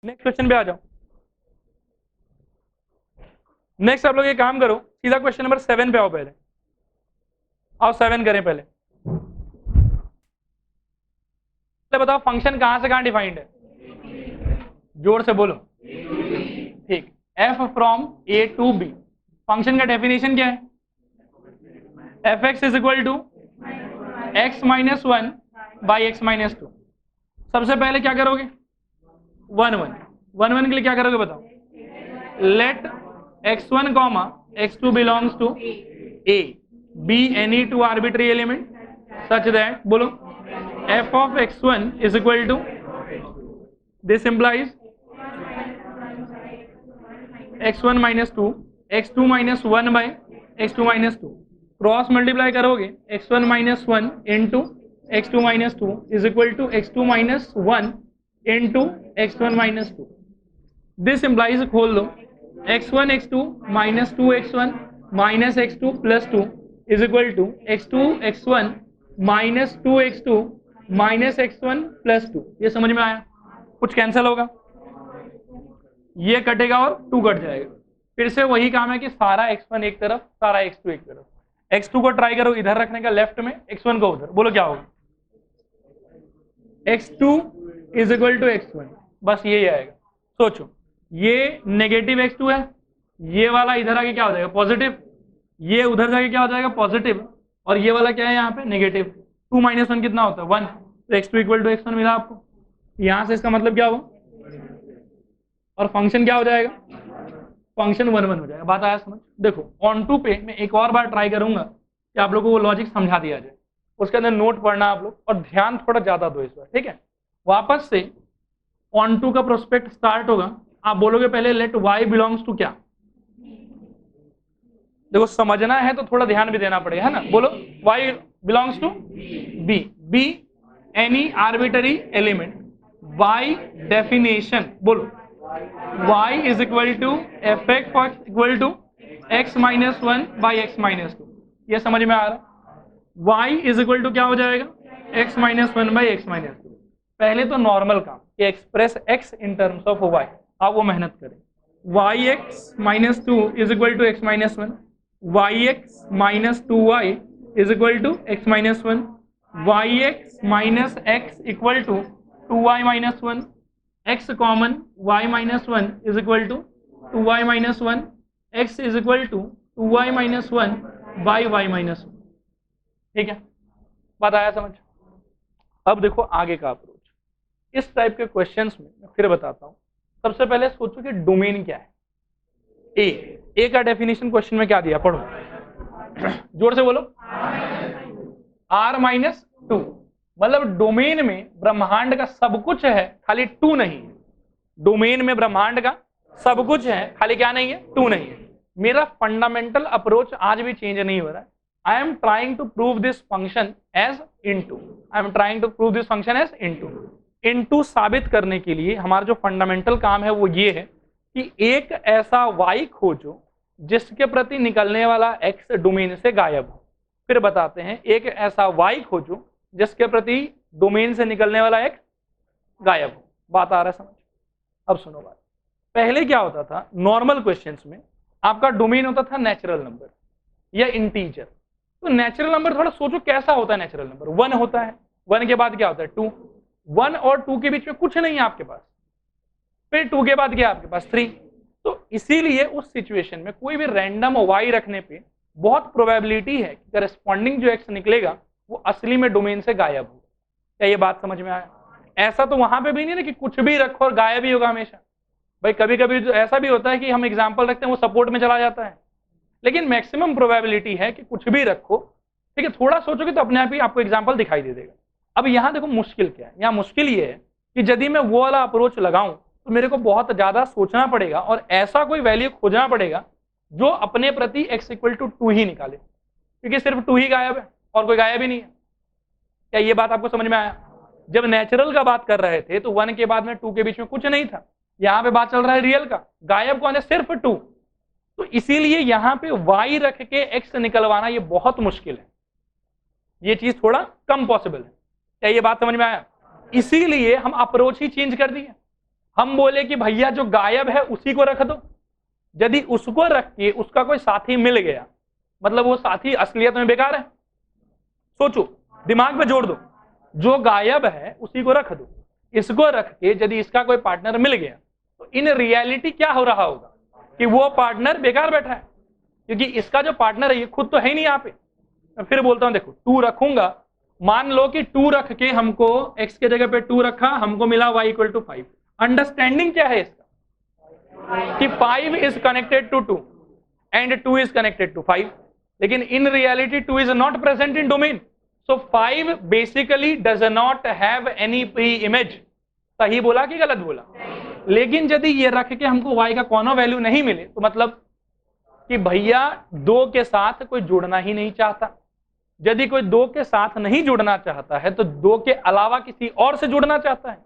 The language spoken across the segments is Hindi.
नेक्स्ट क्वेश्चन पे आ जाओ। नेक्स्ट आप लोग ये काम करो, सीधा क्वेश्चन नंबर 7 पे आओ। पहले आओ 7 करें पहले। बताओ फंक्शन कहां से कहां डिफाइंड है, जोर से बोलो। ठीक, f from A to B. Function का डेफिनेशन क्या है? F x is equal to x minus one by x minus two. सबसे पहले क्या करोगे? वन वन वन वन के लिए क्या करोगे बताओ? Let x1 comma x2 belongs to a b any two arbitrary element such that बोलो f of x1 is equal to, this implies x1 minus 2 x2 minus 1 by x2 minus 2। Cross multiply करोगे x1 minus 1 into x2 minus 2 is equal to x2 minus 1 into x1 minus 2। This implies, खोल दो, x1 x2 minus 2x1 minus x2 plus 2 is equal to x2 x1 minus 2x2 minus x1 plus 2। ये समझ में आया? कुछ कैंसिल होगा, ये कटेगा और 2 कट जाएगा। फिर से वही काम है कि सारा x1 एक तरफ, सारा x2 एक तरफ। x2 को ट्राई करो इधर रखने का लेफ्ट में, x1 को उधर, बोलो क्या होगा? x2 is equal to x1, बस यही आएगा। सोचो, ये नेगेटिव x2 है, ये वाला इधर आके क्या हो जाएगा? पॉजिटिव। ये उधर जाके क्या हो जाएगा? पॉजिटिव। और ये वाला क्या है यहाँ पे? नेगेटिव। 2 माइनस 1 कितना होता है? 1। तो x2 इक्वल टू x1 मिला आपको। यहां से इसका मतलब क्या हुआ? और फंक्शन क्या हो जाएगा? फंक्शन 1 1 हो जाएगा। बात आया समझ? देखो ऑन टू पे मैं एक और बार ट्राई करूंगा कि आप लोगों को वो लॉजिक समझा दिया जाए। उसके अंदर नोट पढ़ना आप लोग, और ध्यान थोड़ा ज्यादा दो इस बार, ठीक है? वापस से ऑन टू का प्रोस्पेक्ट स्टार्ट होगा, आप बोलोगे पहले लेट y बिलोंग्स टू क्या? देखो समझना है तो थोड़ा ध्यान भी देना पड़ेगा, है ना? बोलो y belongs to b, b any arbitrary element, y definition बोलो y is equal to f x equal to x minus 1 by x minus 2। ये समझ में आ रहा? y इज इक्वल टू क्या हो जाएगा? x minus 1 by x minus 2। पहले तो नॉर्मल काम कि express x in terms of y, आप वो मेहनत करें। yx minus 2 is equal to x minus 1, yx minus 2y is equal to x minus 1, yx minus x equal to 2y minus 1, x common y minus 1 is equal to 2y minus 1, x is equal to 2y minus 1 by y minus 1। ठीक है, बात आया समझ? अब देखो आगे का अप्रोच। इस टाइप के क्वेश्चंस में मैं फिर बताता हूं। सबसे पहले सोचो कि डोमेन क्या है। ए का डेफिनेशन क्वेश्चन में क्या दिया, पढ़ो जोर से बोलो। r माइनस 2, मतलब डोमेन में ब्रह्मांड का सब कुछ है, खाली 2 नहीं है। डोमेन में ब्रह्मांड का सब कुछ है, खाली क्या नहीं है? 2 नहीं है। मेरा फंडामेंटल अप्रोच आज भी चेंज नहीं हो रहा है। I am trying to prove this function as into, I am trying to prove this function as into. Into साबित करने के लिए हमारा जो फंडामेंटल काम है वो ये है कि एक ऐसा y खोजो जिसके प्रति निकलने वाला x डोमेन से गायब हो। फिर बताते हैं, एक ऐसा y खोजो जिसके प्रति डोमेन से निकलने वाला x गायब हो। बात आ रहा है समझ? अब सुनो बात। पहले क्या होता था नॉर्मल क्वेश्चंस में, आपका डोमेन होता था नेचुरल नंबर या इंटीजर। तो नेचुरल नंबर थोड़ा सोचो कैसा होता है। नेचुरल नंबर 1 होता है, 1 के बाद क्या होता है? 2, 1 और 2 के बीच में कुछ नहीं है आपके पास। फिर 2 के बाद क्या आपके पास? 3। तो इसीलिए उस सिचुएशन में कोई भी रैंडम y रखने पे बहुत प्रोबेबिलिटी है कि करस्पॉन्डिंग जो x निकलेगा वो असली में डोमेन से गायब हो। क्या ये बात समझ में आया? ऐसा तो वहां पे भी नहीं ना कि कुछ भी रखो और गायब ही होगा हमेशा। भाई कभी कभी तो ऐसा भी होता है कि हम एग्जाम्पल रखते हैं वो सपोर्ट में चला जाता है, लेकिन मैक्सिमम प्रोबेबिलिटी है कि कुछ भी रखो। ठीक है, थोड़ा सोचोगे तो अपने आप ही आपको एग्जाम्पल दिखाई दे देगा। अब यहाँ देखो मुश्किल क्या है। यहाँ मुश्किल ये है कि यदि मैं वो वाला अप्रोच लगाऊं तो मेरे को बहुत ज्यादा सोचना पड़ेगा और ऐसा कोई वैल्यू खोजना पड़ेगा जो अपने प्रति x इक्वल टू 2 ही निकाले, क्योंकि सिर्फ 2 ही गायब है और कोई गायब ही नहीं है। क्या ये बात आपको समझ में आया? जब नेचुरल का बात कर रहे थे तो 1 के बाद में 2 के बीच में कुछ नहीं था। यहाँ पे बात चल रहा है रियल का, गायब कौन है? सिर्फ 2। तो इसीलिए यहाँ पे y रख के x निकलवाना ये बहुत मुश्किल है, ये चीज थोड़ा कम पॉसिबल है। क्या ये बात समझ में आया? इसीलिए हम अप्रोच ही चेंज कर दिए। हम बोले कि भैया जो गायब है उसी को रख दो, यदि उसको रख के उसका कोई साथी मिल गया, मतलब वो साथी असलियत में बेकार है। सोचो, दिमाग पे जोड़ दो, जो गायब है उसी को रख दो, इसको रख के यदि इसका कोई पार्टनर मिल गया तो इन रियलिटी क्या हो रहा होगा कि वो पार्टनर बेकार बैठा है, क्योंकि इसका जो पार्टनर है ये खुद तो है ही नहीं यहाँ पे। मैं फिर बोलता हूं, देखो 2 रखूंगा, मान लो कि 2 रख के हमको x के जगह पे 2 रखा, हमको मिला y इक्वल टू 5। अंडरस्टैंडिंग क्या है इसका कि 5 is connected to 2 and 2 is connected to 5, लेकिन in reality 2 is not present in domain, so 5 basically does not have any pre image. सही बोला कि गलत बोला? लेकिन यदि ये रख के हमको y का कोनो वैल्यू नहीं मिले तो मतलब कि भैया 2 के साथ कोई जुड़ना ही नहीं चाहता। यदि कोई 2 के साथ नहीं जुड़ना चाहता है तो 2 के अलावा किसी और से जुड़ना चाहता है,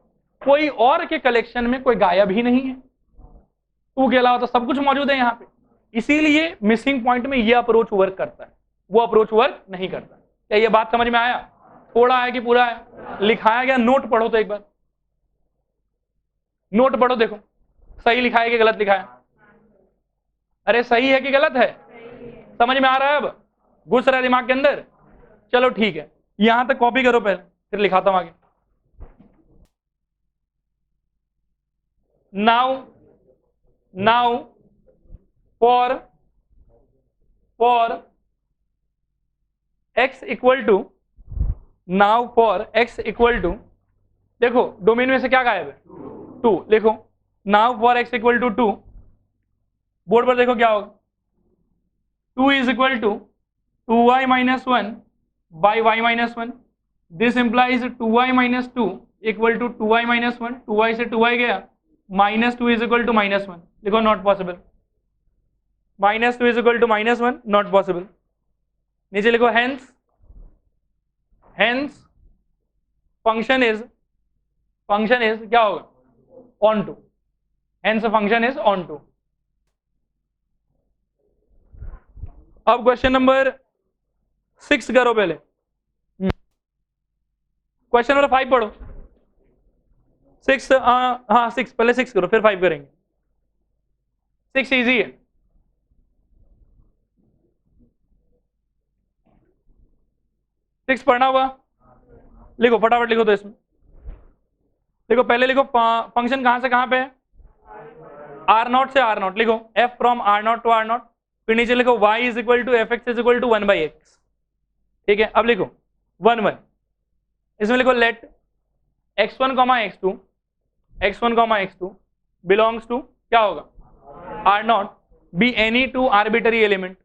कोई और के कलेक्शन में कोई गायब ही नहीं है, 2 के अलावा तो सब कुछ मौजूद है यहाँ पे। इसीलिए मिसिंग पॉइंट में ये अप्रोच वर्क करता है, वो अप्रोच वर्क नहीं करता। क्या ये बात समझ में आया? थोड़ा है कि पूरा है? लिखाया गया नोट पढ़ो तो एक बार नोट पढ़ो, देखो सही लिखा है कि गलत लिखा है। अरे सही है कि गलत है? समझ में आ रहा है? अब घुस रहा है दिमाग के अंदर? चलो ठीक है, यहां तक कॉपी करो पहले, फिर लिखाता हूं आगे। Now for x equal to, now for x equal to, देखो डोमेन में से क्या गायब है? 2। लिखो now for x equal to 2, board पर देखो क्या होगा। 2 is equal to 2y minus 1 by y minus 1, this implies 2y minus 2 equal to 2y minus 1, 2y से 2y गया, minus 2 is equal to minus 1, लिखो not possible, minus 2 is equal to minus 1, not possible. नीचे लिखो हेंस फंक्शन इज क्या होगा? Onto, hence function is onto. अब क्वेश्चन नंबर 6 करो पहले, क्वेश्चन नंबर 5 पढ़ो। 6 हाँ 6 पहले 6 करो फिर 5 करेंगे। 6 इजी है। सिक्स पढ़ना हुआ? लिखो फटाफट लिखो तो इसमें देखो, पहले लिखो फंक्शन कहां से कहां पे है? R0 से R0, लिखो f from R0 to R0, फिर नीचे लिखो y is equal to f x is equal to 1/x। ठीक है, अब लिखो 1 1, इसमें लिखो let x1 x2 belongs to क्या होगा? R0 be any two arbitrary element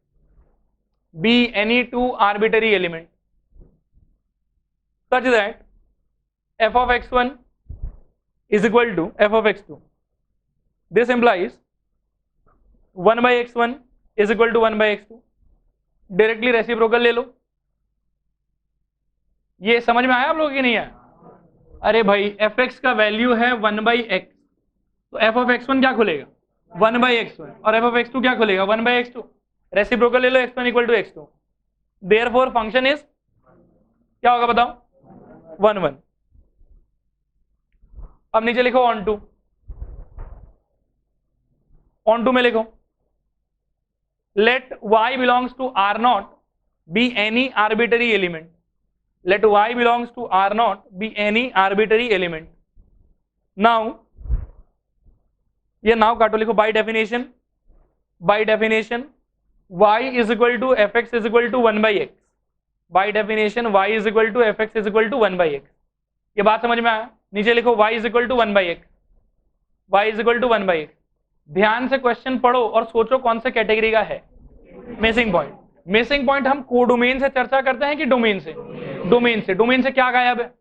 such that f of x1 is equal to f of x2. This implies 1/x1 is equal to 1/x2. Directly reciprocal ले लो। ये समझ में आया आप लोगों की नहीं आया? अरे भाई fx का वैल्यू है 1/x, तो f of x1 क्या खुलेगा? 1/x1, और f of x2 क्या खुलेगा? 1/x2। रेसिप्रोकल ले लो x1 equal to x2, therefore function is क्या होगा बताओ? 1 1। अब नीचे लिखो ऑन टू में लिखो let y belongs to R0 be any arbitrary element, let y belongs to R0 be any arbitrary element. Now ये नाउ काटो, लिखो by definition y is equal to f x is equal to 1/x, by definition y is equal to f x is equal to 1/x। ये बात समझ में आया? नीचे लिखो y is equal to 1/x, y is equal to 1/x। ध्यान से क्वेश्चन पढ़ो और सोचो कौन से कैटेगरी का है मिसिंग पॉइंट। हम कोडोमेन से चर्चा करते हैं कि डोमेन से? डोमेन से क्या गायब है?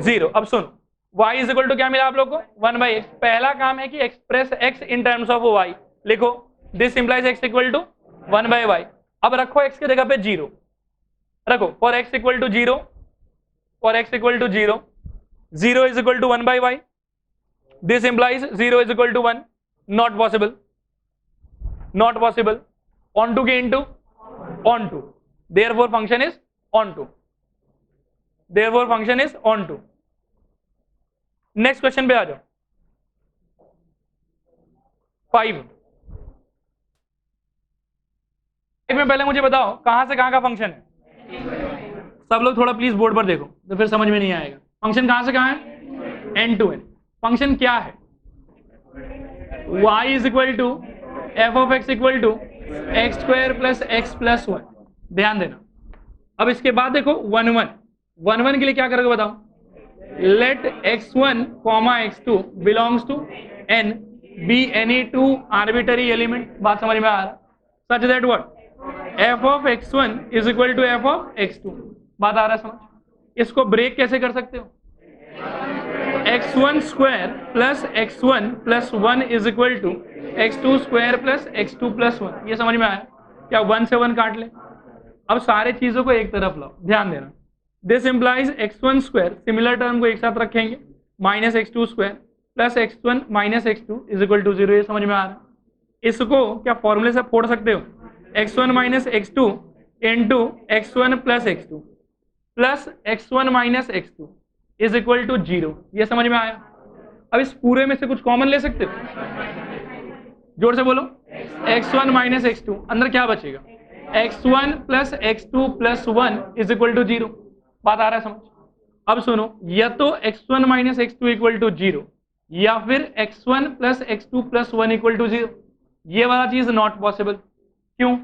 0। अब सुनो, y इज इक्वल टू क्या मिला आप लोग को? 1/x। पहला काम है कि express x in terms of y, लिखो this implies x equal to 1/y। अब रखो x की जगह पे 0 रखो, for x equal to 0, 0 is equal to 1/y, this implies 0 is equal to 1, not possible, onto के into onto, therefore function is onto, next question पे आ जाओ। 5 में पहले मुझे बताओ कहां से कहां का फंक्शन है। सब लोग थोड़ा प्लीज बोर्ड पर देखो तो फिर समझ में नहीं आएगा। फंक्शन कहां से कहां है? n to n। फंक्शन क्या है? y is equal to f of x equal to x square plus x plus 1। ध्यान देना। अब इसके बाद देखो 1 1 1 1 के लिए क्या करोगे बताओ? Let x1 comma x2 belongs to n be any two arbitrary element. बात समझ में आ रहा? Such that what f of x1 is equal to f of x2। बात आ रहा है समझ? इसको ब्रेक कैसे कर सकते हो? x1 square plus x1 plus 1 is equal to x2 square plus x2 plus 1। ये समझ में आया? क्या 1 से 1 काट ले? अब सारे चीजों को एक तरफ लाओ। ध्यान देना। This implies x1 square, similar term को एक साथ रखेंगे, minus x2 square plus x1 minus x2 is equal to 0। ये समझ में आ रहा है? इसको क्या फॉर्मूले से फोड़ सकते हो? x1 minus x2 into x1 plus x2 plus x1 minus x2 is equal to 0। ये समझ में आया? अब इस पूरे में से कुछ कॉमन ले सकते हो? जोर से बोलो। x1 माइनस x2, अंदर क्या बचेगा? x1 plus x2 plus 1 is equal to 0। बात आ रहा है समझ? अब सुनो, या तो x1 minus x2 equal to 0 या फिर x1 plus x2 plus 1 equal to 0। ये वाला चीज नॉट पॉसिबल। क्यों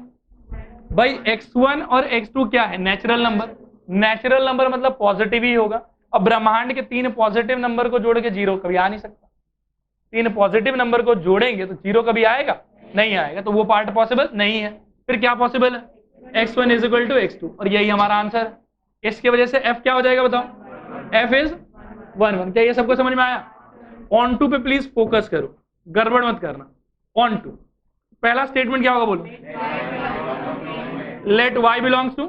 भाई? x1 और x2 क्या है? Natural number. नेचुरल नंबर मतलब पॉजिटिव ही होगा। अब ब्रह्मांड के 3 पॉजिटिव नंबर को जोड़ के 0 कभी आ नहीं सकता। 3 पॉजिटिव नंबर को जोड़ेंगे तो 0 कभी आएगा? नहीं आएगा। तो वो पार्ट पॉसिबल नहीं है। फिर क्या पॉसिबल है? x1 is equal to x2, और यही हमारा आंसर है। इसकी वजह से f क्या हो जाएगा बताओ? f is 1 1। क्या ये सबको समझ में आया? ऑन टू पे प्लीज फोकस करो, गड़बड़ मत करना। ऑन टू पहला स्टेटमेंट क्या होगा बोलो? Let y belongs to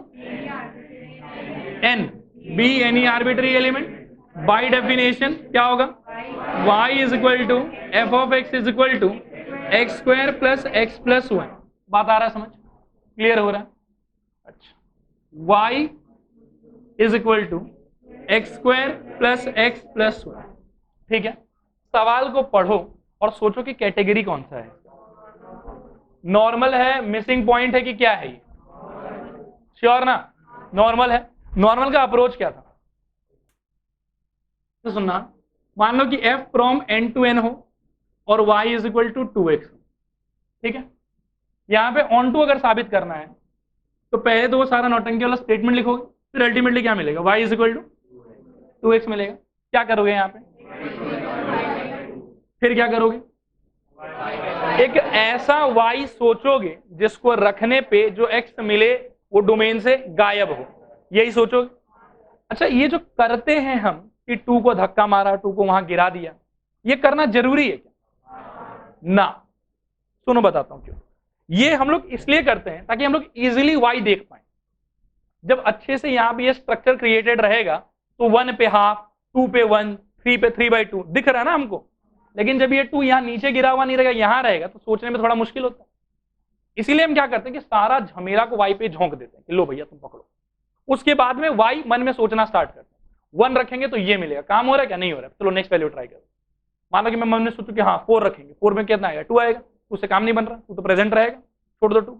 n be any arbitrary element. By definition क्या होगा? y is equal to f of x is equal to x square plus x plus 1। बात आ रहा है समझ? क्लियर हो रहा है? अच्छा, y is equal to x square plus x plus 1। ठीक है। सवाल को पढ़ो और सोचो कि कैटेगरी कौन सा है। नॉर्मल है, मिसिंग पॉइंट है, कि क्या है? ये श्योर ना? नॉर्मल है। नॉर्मल का अप्रोच क्या था तो सुनना। मान लो कि f from n to n हो और y is equal to 2x। ठीक है। यहां पे ऑन टू अगर साबित करना है तो पहले तो वो सारा नौटंकी वाला स्टेटमेंट लिखोगे, फिर अल्टीमेटली क्या मिलेगा? y is equal to 2x मिलेगा। क्या करोगे यहां पे? फिर क्या करोगे? एक ऐसा y सोचोगे जिसको रखने पे जो x मिले वो डोमेन से गायब हो। यही सोचोगे। अच्छा, ये जो करते हैं हम कि 2 को धक्का मारा, 2 को वहां गिरा दिया, ये करना जरूरी है क्या? ना। सुनो बताता हूं क्यों। ये हम लोग इसलिए करते हैं ताकि हम लोग इजीली y देख पाए। जब अच्छे से यहाँ पे ये स्ट्रक्चर क्रिएटेड रहेगा तो 1 पे हाफ, 2 पे 1, 3 पे 3/2 दिख रहा है ना हमको। लेकिन जब ये 2 यहाँ नीचे गिरा हुआ नहीं रहेगा, यहाँ रहेगा, तो सोचने में थोड़ा मुश्किल होता है। इसीलिए हम क्या करते हैं कि सारा झमेला को y पे झोंक देते हैं कि लो भैया तुम पकड़ो। उसके बाद में y मन में सोचना स्टार्ट करते हैं। 1 रखेंगे तो ये मिलेगा, काम हो रहा है क्या? नहीं हो रहा है, चलो नेक्स्ट वैल्यू ट्राई करो। मान लो कि मैं मन में सोचूं कि हाँ 4 रखेंगे, 4 में कितना आएगा? 2 आएगा। उससे काम नहीं बन रहा, तू तो प्रेजेंट रहेगा, छोड़ दो 2।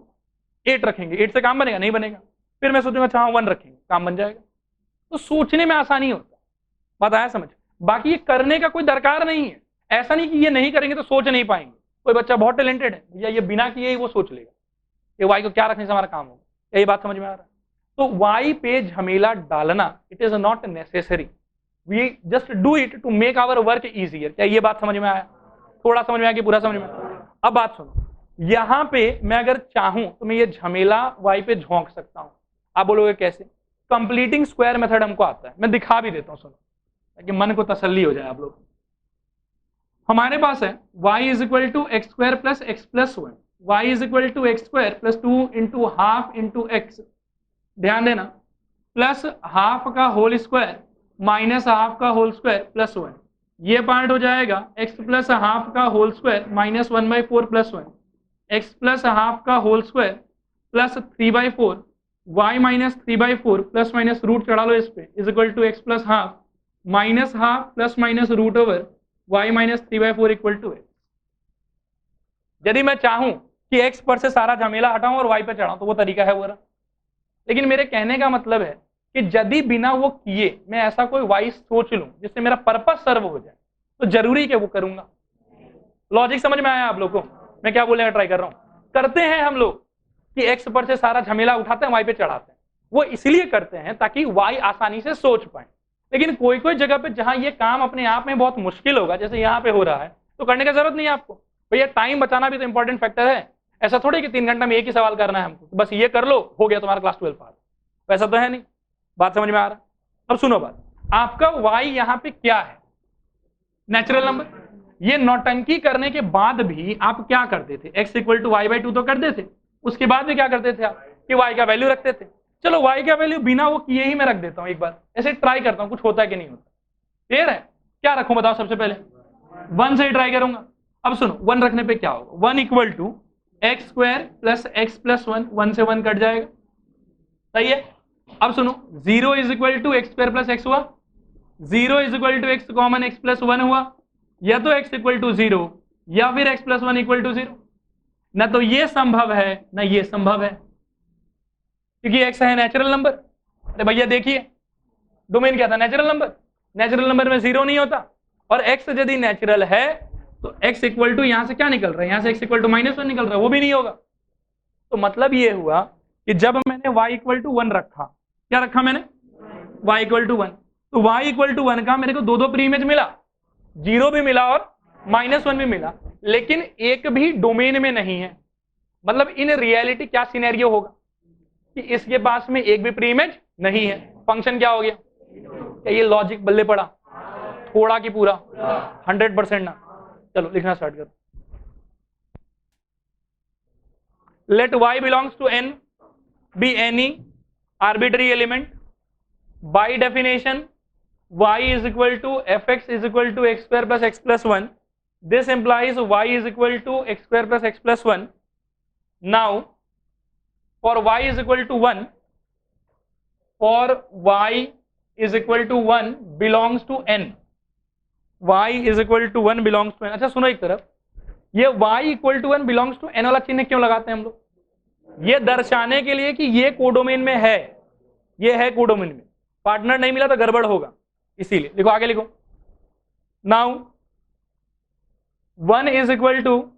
8 रखेंगे, 8 से काम बनेगा? नहीं बनेगा। फिर मैं सोचूंगा अच्छा हाँ 1 रखेंगे, काम बन जाएगा। तो सोचने में आसानी होता है। बात आया समझ? बाकी ये करने का कोई दरकार नहीं है। ऐसा नहीं कि ये नहीं करेंगे तो सोच नहीं पाएंगे। कोई बच्चा बहुत टैलेंटेड है भैया, ये बिना किए ही वो सोच लेगा कि वाई को क्या रखने से हमारा काम होगा। यही बात समझ में आ रहा है? तो वाई पे झमेला डालना it is not necessary, we just do it to make our work easier. क्या ये बात समझ में आया? थोड़ा समझ में आया कि पूरा समझ में आया? अब बात सुनो, यहां पे मैं अगर चाहूं तो मैं ये झमेला वाई पे झोंक सकता हूं। आप बोलोगे कैसे? कंप्लीटिंग स्क्वायर मेथड हमको आता है, मैं दिखा भी देता हूं, सुनो ताकि मन को तसल्ली हो जाए आप लोग। हमारे पास है y is equal to x square plus x plus 1, y is equal to x square plus 2 into half into x. ध्यान देना, प्लस हाफ का होल स्क्वायर माइनस हाफ का होल स्क्वायर प्लस 1। ये पार्ट हो जाएगा x प्लस हाफ का whole square minus 1/4 plus 1, x plus half का whole square plus 3/4, y minus 3/4 plus minus root चढ़ा लो इस पे is equal to x plus half minus half plus minus root over y minus 3/4 equal to x. यदि मैं चाहूं कि एक्स पर से सारा झमेला हटाऊं और वाई पे चढ़ाऊं तो वो तरीका है वो रहा। लेकिन मेरे कहने का मतलब है कि यदि बिना वो किए मैं ऐसा कोई वाई सोच लूं जिससे मेरा पर्पस सर्व हो जाए तो जरूरी कि वो करूंगा। लॉजिक समझ में आया आप लोग को? मैं क्या बोलने का ट्राई कर रहा हूं? करते हैं हम लोग कि एक्स पर से सारा झमेला उठाते हैं वाई पे चढ़ाते हैं, वो इसलिए करते हैं ताकि वाई आसानी से सोच पाए। लेकिन कोई कोई जगह पे जहां ये काम अपने आप में बहुत मुश्किल होगा, जैसे यहाँ पे हो रहा है, तो करने की जरूरत नहीं है आपको। भैया टाइम बचाना भी तो इंपॉर्टेंट फैक्टर है। ऐसा थोड़ी कि 3 घंटा में एक ही सवाल करना है हमको, बस ये कर लो हो गया तुम्हारा क्लास 12 पास। वैसा तो है नहीं। बात समझ में आ रहा? अब सुनो बात, आपका वाई यहाँ पे क्या है? Natural number. ये नौटंकी करने के बाद भी आप क्या करते थे? X equal to y by two तो करते थे, उसके बाद भी क्या करते थे आप कि वाई का वैल्यू रखते थे। चलो वाई का वैल्यू बिना वो किए ही मैं रख देता हूं, एक बार ऐसे ट्राई करता हूं कुछ होता है कि नहीं होता। क्लियर है? क्या रखूं बताओ? सबसे पहले 1 से ही ट्राई करूंगा। अब सुनो 1 रखने पे क्या होगा? 1 equal to x square plus x plus 1, 1 से 1 कट जाएगा। सही है? अब सुनो 0 is equal to x square plus x हुआ, 0 is equal to x common x plus 1 हुआ, या तो x इक्वल टू 0 या फिर x प्लस 1 इक्वल टू 0। ना तो ये संभव है ना ये संभव है, क्योंकि x है नेचुरल नंबर। अरे भैया देखिए डोमेन क्या था? Natural number. नेचुरल नंबर में 0 नहीं होता, और x यदि नेचुरल है तो x इक्वल टू यहां से क्या निकल रहा है? यहां से x इक्वल टू -1 निकल रहा है, वो भी नहीं होगा। तो मतलब ये हुआ कि जब मैंने y इक्वल टू 1 रखा, क्या रखा मैंने? y इक्वल टू 1, तो y इक्वल टू 1 का मेरे को दो प्री इमेज मिला, 0 भी मिला और -1 भी मिला, लेकिन एक भी डोमेन में नहीं है। मतलब इन रियलिटी क्या सिनेरियो होगा कि इसके पास में एक भी प्री इमेज नहीं है। फंक्शन क्या हो गया? क्या ये लॉजिक बल्ले पड़ा? थोड़ा कि पूरा? 100% ना। चलो लिखना स्टार्ट करो। Let y belongs to n be any arbitrary element. By definition y is equal to fx is equal to x square plus x plus 1. This implies y is equal to x square plus x plus 1. Now for y is equal to 1, for y is equal to 1 belongs to n. y is equal to 1 belongs to n. अच्छा सुनो, एक तरफ ये y equal to 1 belongs to n वाला चिन्ह क्यों लगाते हैं हम लोग? ये दर्शाने के लिए कि ये कोडोमेन में है, ये है कोडोमेन में, पार्टनर नहीं मिला तो गड़बड़ होगा, इसीलिए। लिखो आगे लिखो। Now 1 is equal to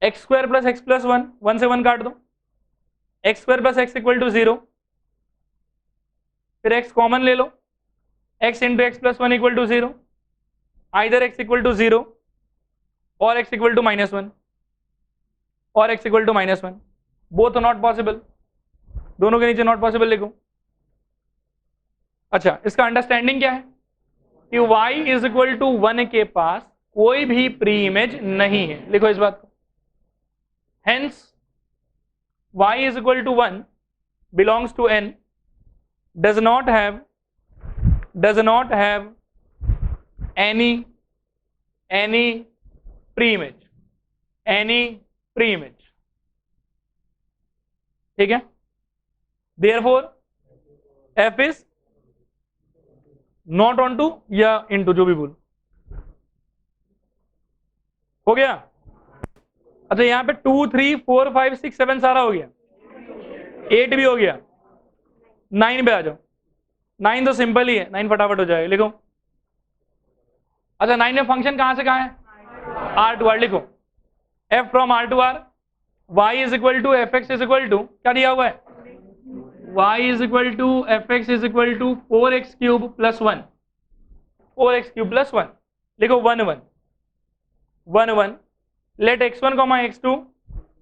x square plus x plus 1, 1 से 1 काट दो, x square plus x equal to 0, फिर एक्स कॉमन ले लो, x into x plus 1 equal to 0, either x equal to 0 और एक्स इक्वल टू -1 और x equal to -1, both not possible, दोनों के नीचे नॉट पॉसिबल लिखो। अच्छा इसका अंडरस्टैंडिंग क्या है कि y इज इक्वल टू 1 के पास कोई भी प्री इमेज नहीं है। लिखो इस बात को। Hence y is equal to 1 belongs to n, does not have any pre image, ठीक है? Therefore f is not onto या इनटू, जो भी बोल, हो गया। अच्छा यहां पे 2 3 4 5 6 7 सारा हो गया, 8 भी हो गया, 9 पे आ जाओ। 9 तो सिंपल ही है, 9 फटाफट हो जाएगा। लिखो। अच्छा 9 में फंक्शन कहां से कहां है? R to R। लिखो f from R to R, y is equal to f x is equal to, क्या दिया हुआ है? y is equal to fx is equal to 4x cube plus 1, 4x cube plus 1। लिखो 1 1 1 1, let x1 x2,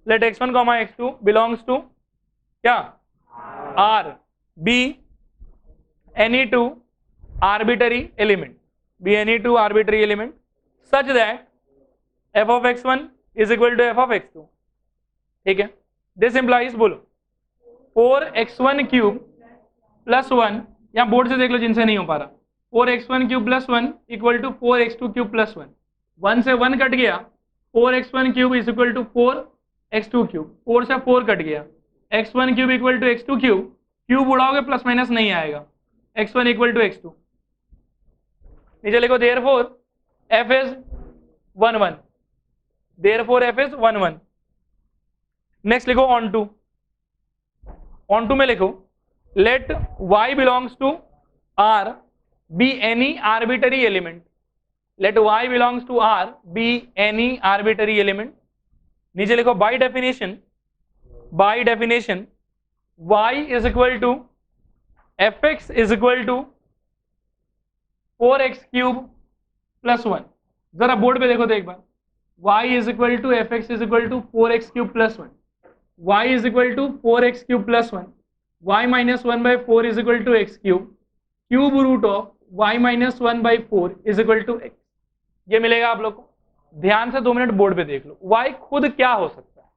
let x1 x2 belongs to क्या? R, be any two arbitrary element, be any two arbitrary element such that f of x1 is equal to f of x2, ठीक है? This implies, बोलो, 4x1 क्यूब प्लस 1, यहां बोर्ड से देख लो जिनसे नहीं हो पा रहा, 4x1 cube plus 1 equal to 4x2 cube plus 1, 1 से 1 कट गया, 4x1 cube is equal to 4x2 cube, 4 से 4 कट गया, x1 cube equal to x2 cube, cube उड़ाओगे प्लस माइनस नहीं आएगा, x1 इक्वल टू x2। नीचे लिखो therefore f is 1 1, therefore f is 1 1। Next लिखो ऑन टू में लिखो let y belongs to R be any arbitrary element. Let y belongs to R be any arbitrary element. नीचे लिखो by definition y is equal to fx is equal to 4x cube plus 1। जरा बोर्ड पे देखो तो एक बार, y is equal to fx is equal to 4x cube plus 1, y is equal to 4x cube plus 1, y minus 1 by 4 is equal to x cube root of y minus 1 by 4 is equal to x। ये मिलेगा आप लोग को। ध्यान से 2 मिनट बोर्ड पे देख लो, y खुद क्या हो सकता है?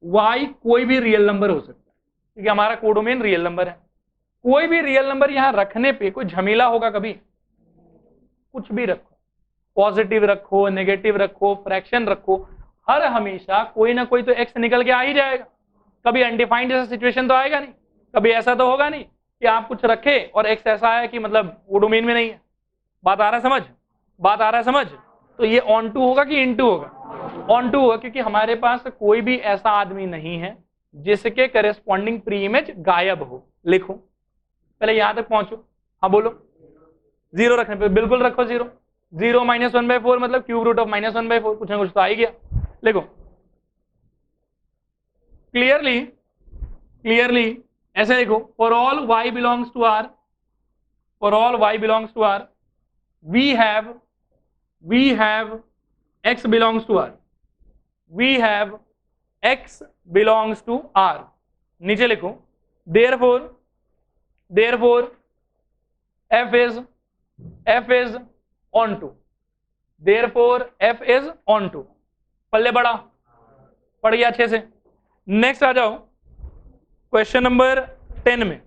y कोई भी रियल नंबर हो सकता है, क्योंकि हमारा कोडोमेन रियल नंबर है। कोई भी रियल नंबर यहां रखने पे कोई झमेला होगा कभी? कुछ भी रखो, पॉजिटिव रखो, नेगेटिव रखो, फ्रैक्शन रखो, हर हमेशा कोई ना कोई तो x निकल के आ ही जाएगा। कभी अनडिफाइंड जैसा सिचुएशन तो आएगा नहीं, कभी ऐसा तो होगा नहीं कि आप कुछ रखे और x ऐसा है कि मतलब वो डोमेन में नहीं है। बात आ रहा है समझ? तो ये ऑन टू होगा कि इन टू होगा? ऑन टू होगा, क्योंकि हमारे पास कोई भी ऐसा आदमी नहीं है जिसके करेस्पॉन्डिंग प्री इमेज गायब हो। लिखो, पहले यहां तक पहुंचो। हाँ बोलो। 0 रखने पे बिल्कुल रखो 0। 0 माइनस 1 बाई 4 मतलब cube root of minus 1 by 4, कुछ ना कुछ तो आ ही गया। लिखो क्लियरली ऐसे लिखो, for all y belongs to R, we have x belongs to R। नीचे लिखो therefore f is on to, पल्ले बड़ा पड़ गया अच्छे से। नेक्स्ट आ जाओ क्वेश्चन नंबर 10 में।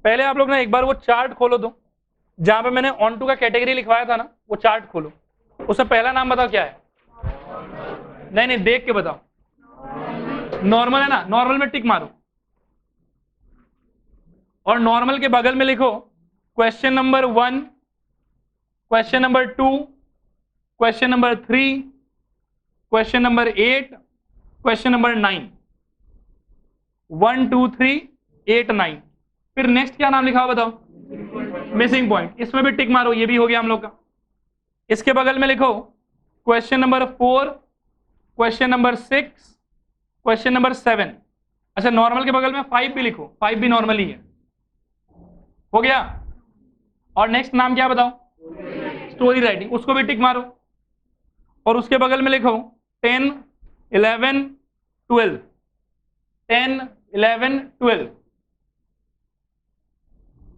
पहले आप लोग ना एक बार वो चार्ट खोलो दो, जहां पे मैंने ऑन टू का कैटेगरी लिखवाया था ना, वो चार्ट खोलो। उसका पहला नाम बताओ क्या है? नहीं देख के बताओ। नॉर्मल है ना, नॉर्मल में टिक मारो और नॉर्मल के बगल में लिखो question number 1, question number 2, question number 3, question number 8, question number 9। 1 2 3 8 9। फिर नेक्स्ट क्या नाम लिखा हो बताओ? Missing point. इसमें भी टिक मारो, ये भी हो गया हम लोग का। इसके बगल में लिखो question number 4, question number 6, question number 7। अच्छा, नॉर्मल के बगल में 5 भी लिखो, 5 भी नॉर्मल ही है। हो गया? और नेक्स्ट नाम क्या बताओ? स्टोरी राइटिंग, उसको भी टिक मारो। और उसके बगल में लिखो 10 11 12, 10 11 12।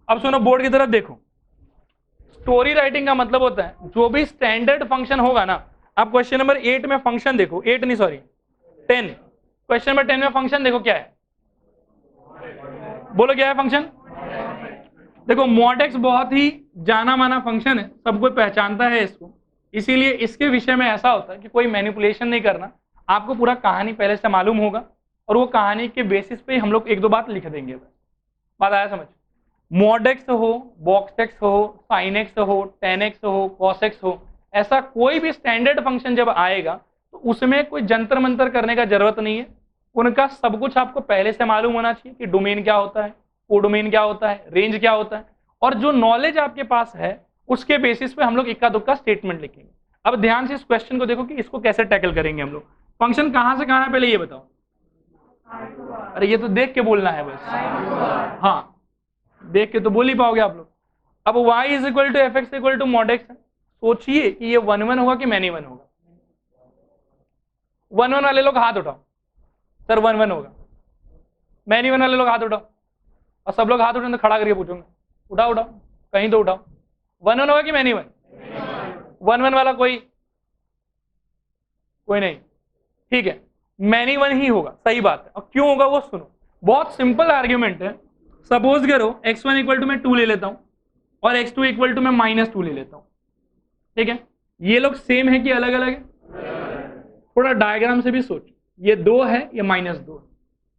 अब सुनो, बोर्ड की तरफ देखो। स्टोरी राइटिंग का मतलब होता है जो भी स्टैंडर्ड फंक्शन होगा ना। आप क्वेश्चन नंबर 8 में फंक्शन देखो, 8 नहीं सॉरी 10, क्वेश्चन नंबर 10 में फंक्शन देखो क्या है। बोलो क्या है फंक्शन? देखो मॉडेक्स बहुत ही जाना माना फंक्शन है, सब कोई पहचानता है इसको। इसीलिए इसके विषय में ऐसा होता है कि कोई मैनिपुलेशन नहीं करना, आपको पूरा कहानी पहले से मालूम होगा और वो कहानी के बेसिस पे हम लोग 1-2 बात लिख देंगे। बात आया समझ? मॉडेक्स हो, बॉक्सटेक्स हो, साइनेक्स हो, टेनेक्स हो, कॉसेक्स हो, ऐसा कोई भी स्टैंडर्ड फंक्शन जब आएगा तो उसमें कोई जंतर मंतर करने का जरूरत नहीं है। उनका सब कुछ आपको पहले से मालूम होना चाहिए कि डोमेन क्या होता है, कोडोमेन क्या होता है, रेंज क्या होता है, और जो नॉलेज आपके पास है उसके बेसिस पे हम लोग इक्का दुक्का स्टेटमेंट लिखेंगे। अब ध्यान से इस क्वेश्चन को देखो कि इसको कैसे टैकल करेंगे हम लोग। फंक्शन कहां से कहां है पहले ये बताओ? अरे ये तो देख के बोलना है बस। हाँ, देख के तो बोल ही पाओगे आप लोग। अब y is equal to f x equal to mod x है। सोचिए कि ये 1 1 होगा कि मैनी 1 होगा? 1 1 वाले लोग हाथ उठाओ। सर 1 1 होगा। मैनी 1 वाले लोग हाथ उठाओ। और सब लोग हाथ उठाओ तो खड़ा करके पूछूंगा, उठाओ कहीं तो उठाओ। 1 1 होगा कि मैनी 1? 1 1 वाला कोई नहीं, ठीक है, मैनी 1 ही होगा। सही बात है। और क्यों होगा वो सुनो, बहुत सिंपल आर्ग्यूमेंट है। सपोज करो x1 इक्वल टू मैं 2 ले लेता हूं और x2 इक्वल टू मैं -2 ले लेता हूं, ठीक है। ये लोग सेम है कि अलग अलग है? थोड़ा डायग्राम से भी सोच, ये 2 है, ये -2 है।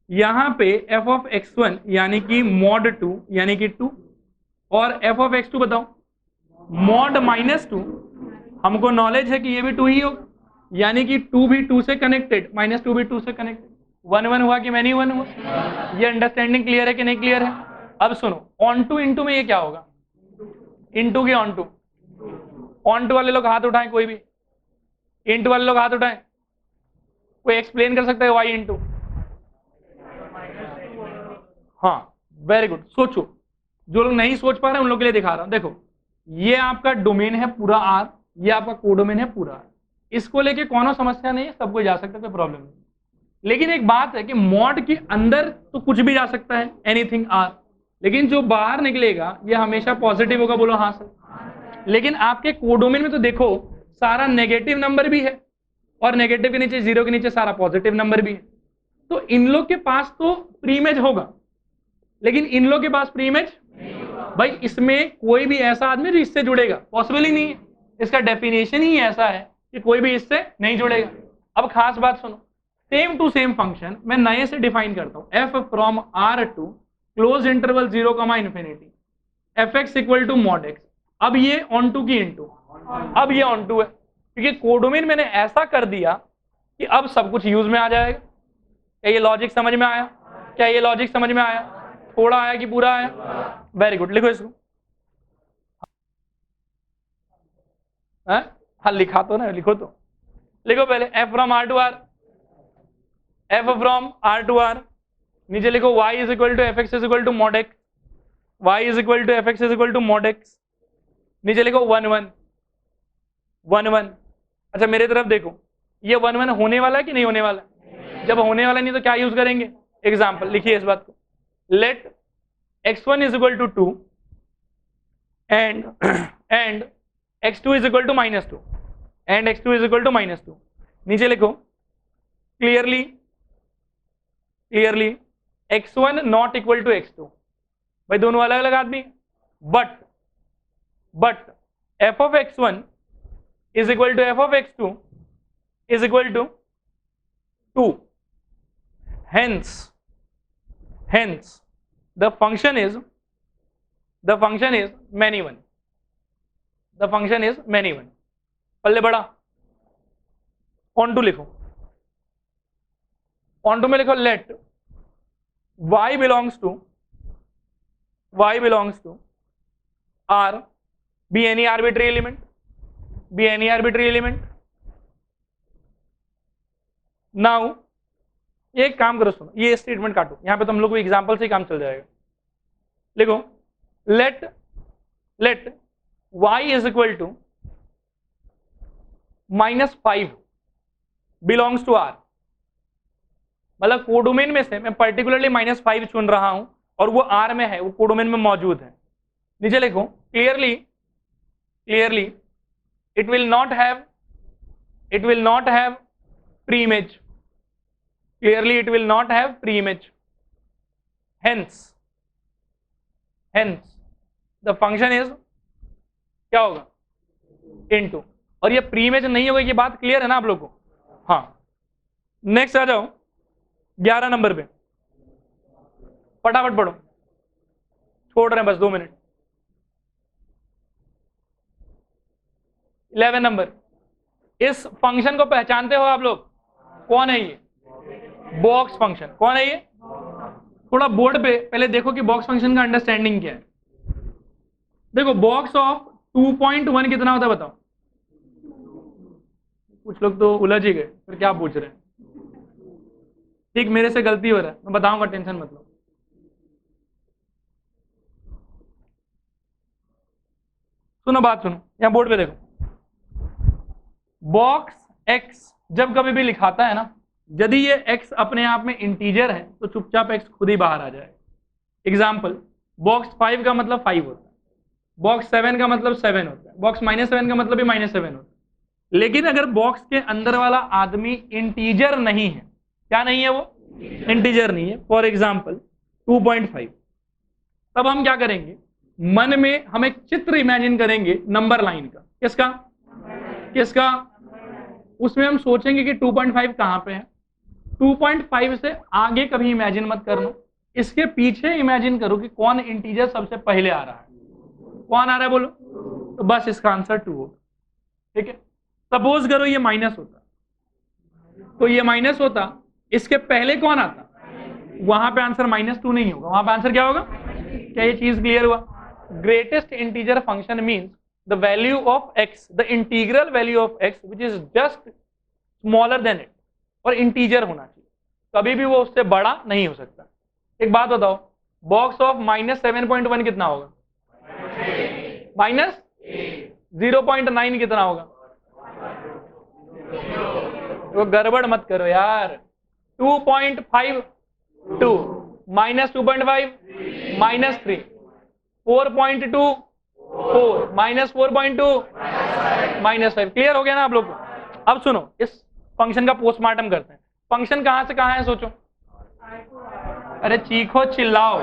यहां पे f ऑफ x1 यानी कि mod 2 यानी कि 2, और f ऑफ x2 बताओ mod -2 हमको नॉलेज है कि ये भी 2 ही होगा, यानी कि 2 भी 2 से कनेक्टेड, -2 भी 2 से कनेक्टेड, 1 1 हुआ कि मैनी 1 हुआ। ये अंडरस्टैंडिंग क्लियर है कि नहीं क्लियर है? अब सुनो, ऑन टू इंटू में ये क्या होगा? इंटू की ऑन टू। ऑन टू वाले लोग हाथ उठाएं, कोई भी। इंटू वाले लोग हाथ उठाएं। कोई एक्सप्लेन कर सकता है वाई इंटू? हाँ, वेरी गुड, सोचो। जो लोग नहीं सोच पा रहे हैं उन लोग के लिए दिखा रहा हूं। देखो, ये आपका डोमेन है पूरा आर, ये आपका कोडोमेन है पूरा आर। इसको लेके कोनो समस्या नहीं है, सब कोई जा सकता है, कोई प्रॉब्लम नहीं। लेकिन एक बात है कि मॉड के अंदर तो कुछ भी जा सकता है, एनीथिंग आर, लेकिन जो बाहर निकलेगा ये हमेशा पॉजिटिव होगा। बोलो हाँ सर। लेकिन आपके कोडोमेन में तो देखो, सारा नेगेटिव नंबर भी है और नेगेटिव के नीचे, 0 के नीचे सारा पॉजिटिव नंबर भी है। तो इन लोग के पास तो प्री इमेज होगा, लेकिन इन लोग के पास प्री इमेज भाई, इसमें कोई भी ऐसा आदमी जो इससे जुड़ेगा पॉसिबल ही नहीं है। इसका डेफिनेशन ही ऐसा है कि कोई भी इससे नहीं जुड़ेगा। अब खास बात सुनो, सेम टू सेम फंक्शन मैं नए से डिफाइन करता हूं, f from R to closed interval 0, infinity f x equal to mod x. अब ये ऑन टू की इंटू, अब ये ऑन टू है, क्योंकि कोडोमेन मैंने ऐसा कर दिया कि अब सब कुछ यूज में आ जाएगा। क्या ये लॉजिक समझ में आया? क्या ये लॉजिक समझ में आया? थोड़ा आया कि पूरा आया? वेरी गुड, लिखो इसको। हाँ लिखा तो ना, लिखो तो, लिखो पहले f from R to R, f from R to R, नीचे लिखो y is equal to f x is equal to mod x, y is equal to f x is equal to mod x, नीचे लिखो 1 1 1 1। अच्छा मेरे तरफ देखो, ये 1 1 होने वाला है कि नहीं होने वाला? जब होने वाला नहीं तो क्या यूज करेंगे? एग्जाम्पल लिखिए इस बात को, let x1 is equal to 2 and x2 is equal to -2 and x2 is equal to -2। नीचे लिखो clearly x1 not equal to x2। भाई दोनों अलग अलग आदमी, but f of x1 is equal to f of x2 is equal to 2. Hence the function is many one. The function is many one. पल्ले बड़ा, ऑन टू लिखो, ऑन टू में लिखो let y belongs to R be any arbitrary element, now ये एक काम करो, सुनो, ये स्टेटमेंट काटो, यहां पे तुम लोग को एग्जांपल से ही काम चल जाएगा। लिखो let y is equal to -5 belongs to R। मतलब कोडोमेन में से मैं पर्टिकुलरली -5 चुन रहा हूं और वो R में है, वो कोडोमेन में मौजूद है। नीचे लिखो clearly it will not have pre-image, clearly it will not have pre-image, hence the function is क्या होगा? into। और ये प्री-इमेज नहीं होगा, ये बात क्लियर है ना आप लोग को? हाँ, नेक्स्ट आ जाओ 11 नंबर पे, फटाफट पढ़ो, छोड़ रहे हैं बस 2 मिनट। 11 नंबर, इस फंक्शन को पहचानते हो आप लोग? कौन है ये? Box function. कौन है ये? थोड़ा बोर्ड पे पहले देखो कि बॉक्स फंक्शन का अंडरस्टैंडिंग क्या है। देखो बॉक्स ऑफ 2.1 कितना होता है बताओ? कुछ लोग तो उलझ ही गए, फिर क्या पूछ रहे हैं? ठीक, मेरे से गलती हो रहा है, मैं बताऊंगा, टेंशन मत लो। सुनो बात सुनो, यहां बोर्ड पे देखो, बॉक्स x जब कभी भी लिखाता है ना, यदि ये x अपने आप में इंटीजर है तो चुपचाप x खुद ही बाहर आ जाएगा। एग्जाम्पल, बॉक्स 5 का मतलब 5 होता है, बॉक्स 7 का मतलब 7 होता है, बॉक्स -7 का मतलब भी -7 होता है। लेकिन अगर बॉक्स के अंदर वाला आदमी इंटीजर नहीं है, क्या नहीं है? वो इंटीजर नहीं है, फॉर एग्जाम्पल 2.5, तब हम क्या करेंगे? मन में हम एक चित्र इमेजिन करेंगे नंबर लाइन का। किसका? उसमें हम सोचेंगे कि 2.5 कहां पे है। 2.5 से आगे कभी इमेजिन मत करना, इसके पीछे इमेजिन करो कि कौन इंटीजर सबसे पहले आ रहा है। कौन आ रहा है बोलो? तो बस इसका आंसर 2 होगा। ठीक है, सपोज करो ये माइनस होता, तो ये माइनस होता, इसके पहले कौन आता, वहां पे आंसर -2 नहीं होगा, वहां पे आंसर क्या होगा। क्या ये चीज क्लियर हुआ। Greatest integer function means the value of x, the integral value of x which is just smaller than it, और इंटीजर होना चाहिए, कभी भी वो उससे बड़ा नहीं हो सकता। एक बात बताओ, बॉक्स ऑफ -7.1 कितना होगा, -0.9 कितना होगा, वो गड़बड़ मत करो यार, 2.52 -2.5 -3 4.2 4 -4.2 -5। क्लियर हो गया ना आप लोग को। अब सुनो, इस फंक्शन का पोस्टमार्टम करते हैं। फंक्शन कहां से कहां है सोचो, अरे चीखो चिल्लाओ,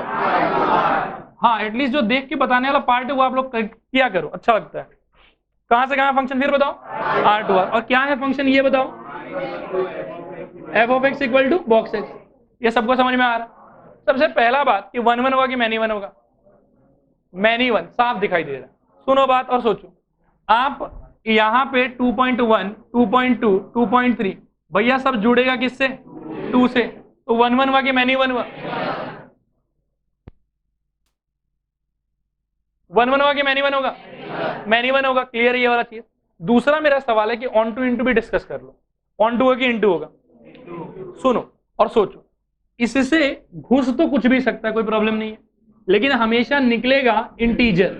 हाँ एटलीस्ट जो देख के बताने वाला पार्ट है वो आप लोग किया करो, अच्छा लगता है। कहां से कहां फंक्शन फिर बताओ, R to R। और क्या है फंक्शन ये बताओ, f(x) equal to box x। ये सबको समझ में आ रहा। सबसे पहला बात कि 1 1 होगा कि मैनी 1 होगा, मैनी 1 साफ दिखाई दे रहा है। सुनो बात और सोचो, आप यहाँ पे 2.1 2.2 2.3 भैया सब जुड़ेगा किससे, 2 से, तो 1 1 हुआ कि मैनी 1 हुआ, 1 1 हुआ कि मैनी 1 होगा, मैनी 1 होगा। क्लियर ये वाला चीज। दूसरा मेरा सवाल है कि ऑन टू इंटू भी डिस्कस कर लो, ऑन टू होगा कि इंटू होगा। सुनो और सोचो, इससे घुस तो कुछ भी सकता है, कोई प्रॉब्लम नहीं है, लेकिन हमेशा निकलेगा इंटीजर।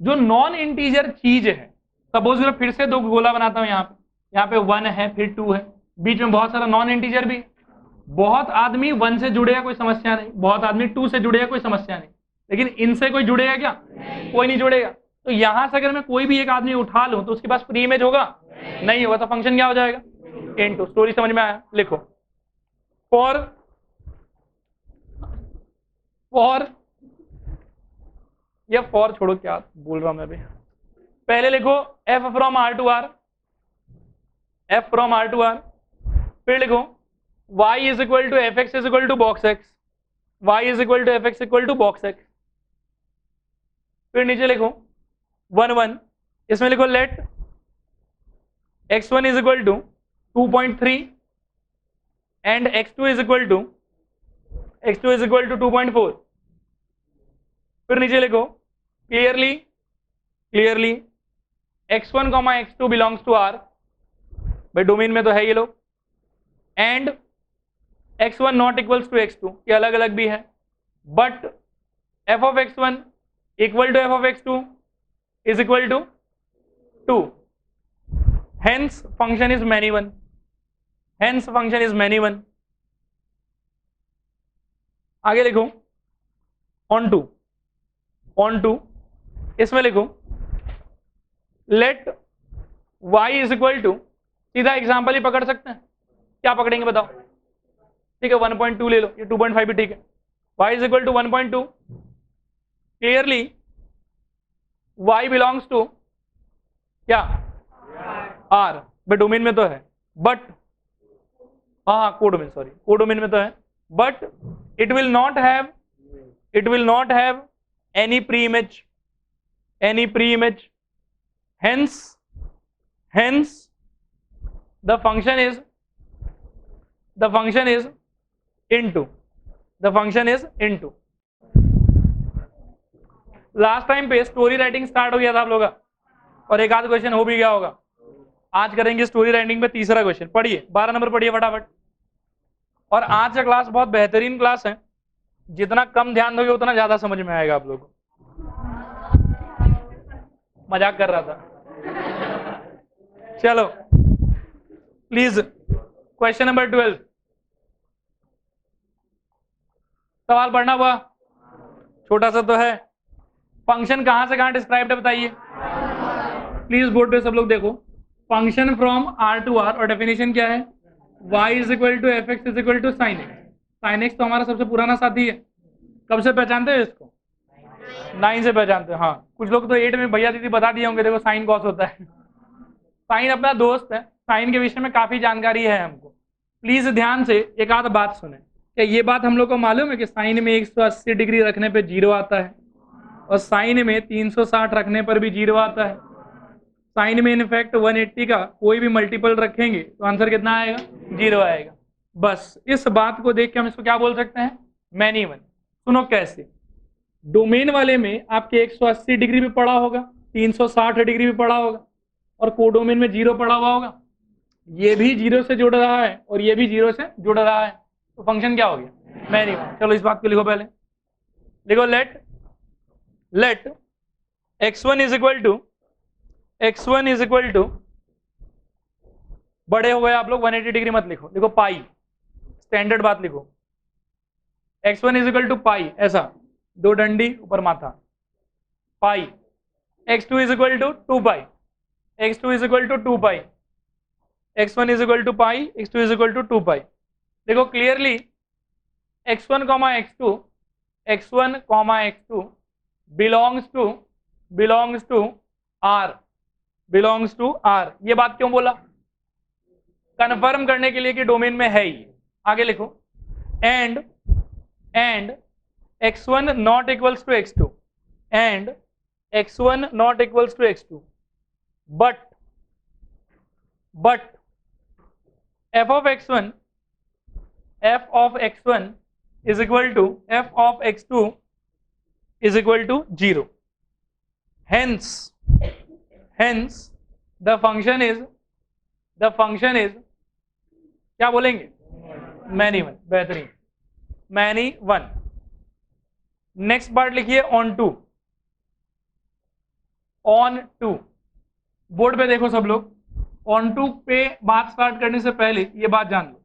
जो नॉन इंटीजर चीज है, सपोज करो फिर से दो गोला बनाता हूं, यहाँ पे 1 है फिर 2 है, बीच में बहुत सारा नॉन इंटीजर भी। बहुत आदमी 1 से जुड़ेगा कोई समस्या नहीं, बहुत आदमी 2 से जुड़ेगा कोई समस्या नहीं, लेकिन इनसे कोई जुड़ेगा क्या, कोई नहीं जुड़ेगा। तो यहां से अगर मैं कोई भी एक आदमी उठा लूं तो उसके पास प्री इमेज होगा, नहीं होगा, तो फंक्शन क्या हो जाएगा, इनटू। स्टोरी समझ में आया, लिखो फॉर या फॉर छोड़ो, क्या बोल रहा हूं मैं अभी, पहले लिखो f from R to R, f from R to R, फिर लिखो y is equal to fx is equal to box x, y is equal to fx equal to box x। फिर नीचे लिखो 1 1, इसमें लिखो let x1 is equal to 2.3 and x2 is equal to 2.4। फिर नीचे लिखो clearly x1 x2 belongs to R, भाई डोमेन में तो है ये लोग, and x1 not equals to x2, ये अलग अलग भी है, but f of x1 equal to f of x2 is equal to 2, hence function is many one, hence function is many one। आगे लिखो on to इसमें लिखो let y is equal to, सीधा एग्जाम्पल ही पकड़ सकते हैं, क्या पकड़ेंगे बताओ, ठीक है 1.2 ले लो, ये 2.5 भी ठीक है, y is equal to 1.2, clearly y belongs to क्या, R, बट डोमेन में तो है, बट हाँ कोडोमेन, सॉरी कोडोमेन में तो है, but it will not have any pre-image, hence the function is into, last time पे स्टोरी राइटिंग स्टार्ट हो गया था आप लोगों का, और एक आध क्वेश्चन हो भी गया होगा। आज करेंगे स्टोरी राइटिंग पे तीसरा क्वेश्चन, पढ़िए 12 नंबर पढ़िए फटाफट। और आज का क्लास बहुत बेहतरीन क्लास है, जितना कम ध्यान दोगे उतना ज्यादा समझ में आएगा आप लोगों को। मजाक कर रहा था, चलो प्लीज क्वेश्चन नंबर 12, सवाल पढ़ना हुआ, छोटा सा तो है। फंक्शन कहां से कहां डिस्क्राइब्ड है बताइए, प्लीज बोर्ड पे सब लोग देखो। Function from R to R, और डेफिनेशन क्या है, y is equal to fx is equal to sin x। sin x तो हमारा सबसे पुराना साथी है, कब से पहचानते हो इसको, 9 से पहचानते हो। हाँ कुछ लोग तो 8 में भैया दीदी बता दिए होंगे, देखो साइन कॉस होता है। साइन अपना दोस्त है, साइन के विषय में काफी जानकारी है हमको। प्लीज ध्यान से एक आध बात सुने, क्या ये बात हम लोग को मालूम है कि साइन में 180 डिग्री रखने पे 0 आता है, और साइन में 360 रखने पर भी 0 आता है। साइन में इनफैक्ट 180 का कोई भी मल्टीपल रखेंगे तो आंसर कितना आएगा? 0 आएगा। बस इस बात को देख के हम इसको क्या बोल सकते हैं? Many one. सुनो कैसे, डोमेन वाले में आपके 180 डिग्री भी पड़ा होगा, 360 डिग्री भी पड़ा होगा, और कोडोमेन में 0 पड़ा हुआ होगा। ये भी 0 से जुड़ रहा है और ये भी 0 से जुड़ रहा है, तो फंक्शन क्या हो गया? Many one. चलो इस बात को लिखो, पहले लिखो let x1 is equal to बड़े हो गए आप लोग, 180 डिग्री मत लिखो, लिखो पाई, स्टैंडर्ड बात लिखो। x1 इज इक्वल टू पाई, ऐसा 2 डंडी ऊपर माथा, pi. x2 is equal to 2 pi, x2 is equal to 2 pi, x1 is equal to pi, x2 is equal to 2 pi. देखो clearly x1 x2 belongs to R। ये बात क्यों बोला? कन्फर्म करने के लिए कि डोमेन में है ही। आगे लिखो, and x1 not equals to x2, and x1 not equals to x2, but f of x1 is equal to f of x2 is equal to 0. Hence the function is क्या बोलेंगे? Many one. बेहतरीन, मैनी वन। नेक्स्ट पार्ट लिखिए ऑन टू। बोर्ड पे देखो सब लोग, ऑन टू पे बात स्टार्ट करने से पहले ये बात जान लो,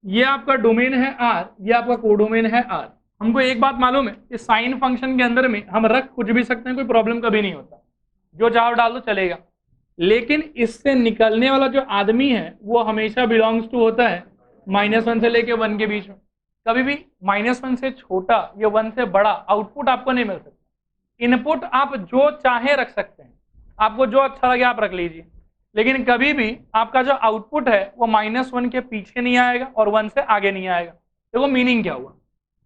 ये आपका डोमेन है R, ये आपका कोडोमेन है R। हमको एक बात मालूम है कि साइन फंक्शन के अंदर में हम रख कुछ भी सकते हैं, कोई प्रॉब्लम कभी नहीं होता, जो चाहो डाल दो चलेगा। लेकिन इससे निकलने वाला जो आदमी है वो हमेशा बिलोंग्स टू होता है -1 से लेके 1 के बीच में। कभी भी -1 से छोटा या 1 से बड़ा आउटपुट आपको नहीं मिल सकता। इनपुट आप जो चाहे रख सकते हैं, आपको जो अच्छा लगे आप रख लीजिए, लेकिन कभी भी आपका जो आउटपुट है वो -1 के पीछे नहीं आएगा और 1 से आगे नहीं आएगा। देखो मीनिंग क्या हुआ?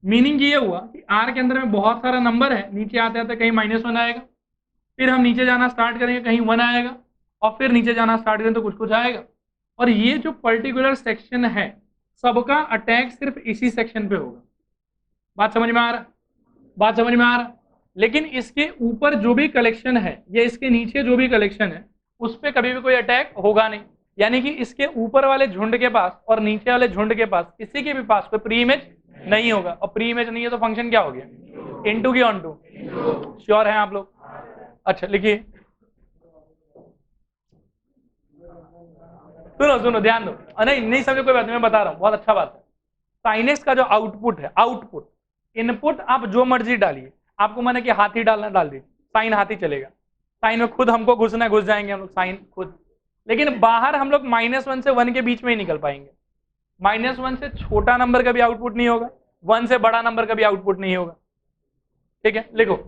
मीनिंग ये हुआ कि R के अंदर में बहुत सारा नंबर है, नीचे आते आते कहीं -1 आएगा, फिर हम नीचे जाना स्टार्ट करेंगे कहीं 1 आएगा, और फिर नीचे जाना स्टार्ट करें तो कुछ आएगा। और ये जो पर्टिकुलर सेक्शन है सबका अटैक सिर्फ इसी सेक्शन पे होगा। बात समझ में आ रहा? लेकिन इसके ऊपर जो भी कलेक्शन है या इसके नीचे जो भी कलेक्शन है उस पर कभी भी कोई अटैक होगा नहीं। यानी कि इसके ऊपर वाले झुंड के पास और नीचे वाले झुंड के पास किसी के भी पास कोई प्री इमेज नहीं होगा, और प्री इमेज नहीं है तो फंक्शन क्या हो गया? इनटू की ऑन टू। श्योर हैं आप लोग? अच्छा लिखिए, सुनो ध्यान दो। नहीं समझो कोई बात नहीं, मैं बता रहा हूँ, बहुत अच्छा बात है। साइनेक्स का जो आउटपुट है, आउटपुट इनपुट आप जो मर्जी डालिए, आपको मैंने कि हाथी डालना डाल दीजिए, साइन हाथी चलेगा। साइन में खुद हमको घुसना घुस जाएंगे हम लोग, साइन खुद। लेकिन बाहर हम लोग -1 से 1 के बीच में ही निकल पाएंगे। -1 से छोटा नंबर का भी आउटपुट नहीं होगा, 1 से बड़ा नंबर का भी आउटपुट नहीं होगा। ठीक है, लिखो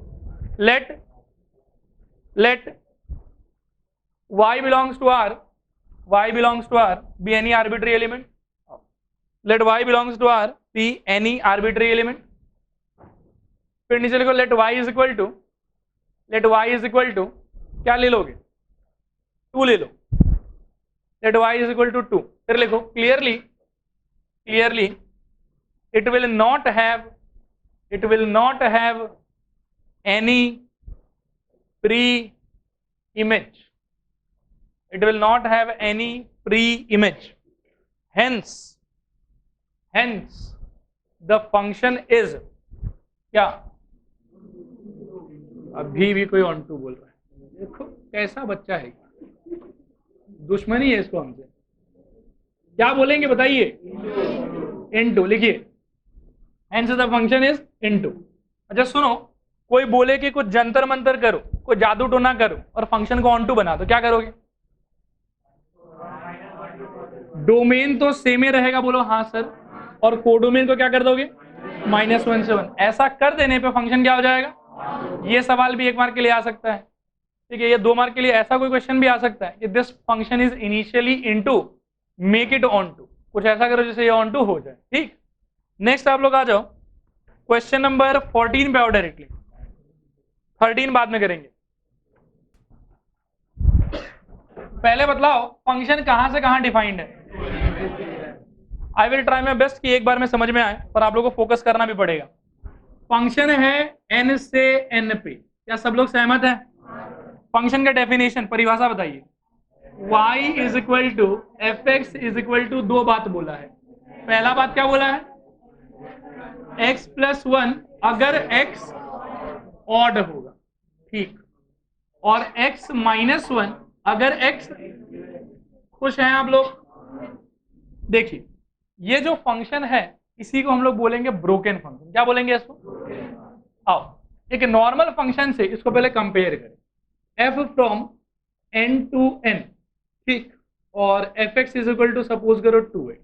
let y belongs to R be any arbitrary element. Let y belongs to R be any arbitrary element. फिर नीचे लिखो let y is equal to क्या ले लोगे? 2 ले लो। let y is equal to 2। फिर लिखो clearly it will not have any pre-image. It will not have any pre-image. Hence the function is क्या? अभी भी कोई ऑन टू बोल रहा है, देखो कैसा बच्चा है, दुश्मनी है इसको हमसे। क्या बोलेंगे बताइए? इनटू लिखिए, hence the function is into। अच्छा सुनो, कोई बोले कि कुछ जंतर मंतर करो, कोई जादू टोना करो और फंक्शन को ऑन टू बना, तो क्या करोगे? डोमेन तो सेम ही रहेगा, बोलो हाँ सर, और कोडोमेन को क्या कर दोगे? -1 से 1। ऐसा कर देने पे फंक्शन क्या हो जाएगा? ये सवाल भी 1 मार्क के लिए आ सकता है, ठीक है, ये 2 मार्क के लिए ऐसा कोई क्वेश्चन भी आ सकता है कि this function is initially into, make it on to. कुछ ऐसा करो जिससे ये ऑन टू हो जाए। ठीक, नेक्स्ट आप लोग आ जाओ क्वेश्चन नंबर 14 पे आओ डायरेक्टली, 13 बाद में करेंगे। पहले बतलाओ फंक्शन कहां से कहां डिफाइंड है। I will try my best कि एक बार में समझ में आए, पर आप लोगों को फोकस करना भी पड़ेगा। फंक्शन है n से n पे, क्या सब लोग सहमत हैं? फंक्शन का डेफिनेशन, परिभाषा बताइए। y is equal to f x is equal to, दो बात बोला है। पहला बात क्या बोला है? x प्लस 1 अगर x ऑड होगा, ठीक, और x माइनस 1 अगर x, खुश हैं आप लोग? देखिए ये जो फंक्शन है इसी को हम लोग बोलेंगे ब्रोकन फंक्शन। क्या बोलेंगे इसको? आओ एक नॉर्मल फंक्शन से इसको पहले कंपेयर करें, f from n to n, ठीक, और f x is equal to suppose करो 2x।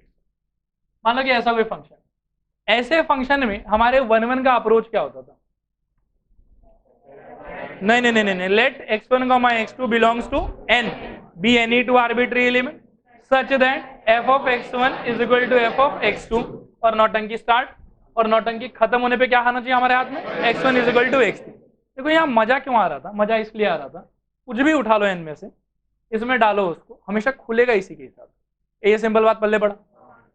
मान लो कि ऐसा कोई फंक्शन, ऐसे फंक्शन में हमारे 1 का अप्रोच क्या होता था? नहीं, let x1, x2 belongs to n be any two arbitrary element such that f of x1 is equal to f of x2, और नौटंकी स्टार्ट, और नौटंकी खत्म होने पे क्या आना चाहिए हमारे हाथ में? x1 is equal to x2। देखो यहाँ मजा क्यों आ रहा था? मजा इसलिए आ रहा था, कुछ भी उठा लो n में से, इसमें डालो, उसको हमेशा खुलेगा इसी के हिसाब से। ये सिंपल बात पल्ले पड़ा।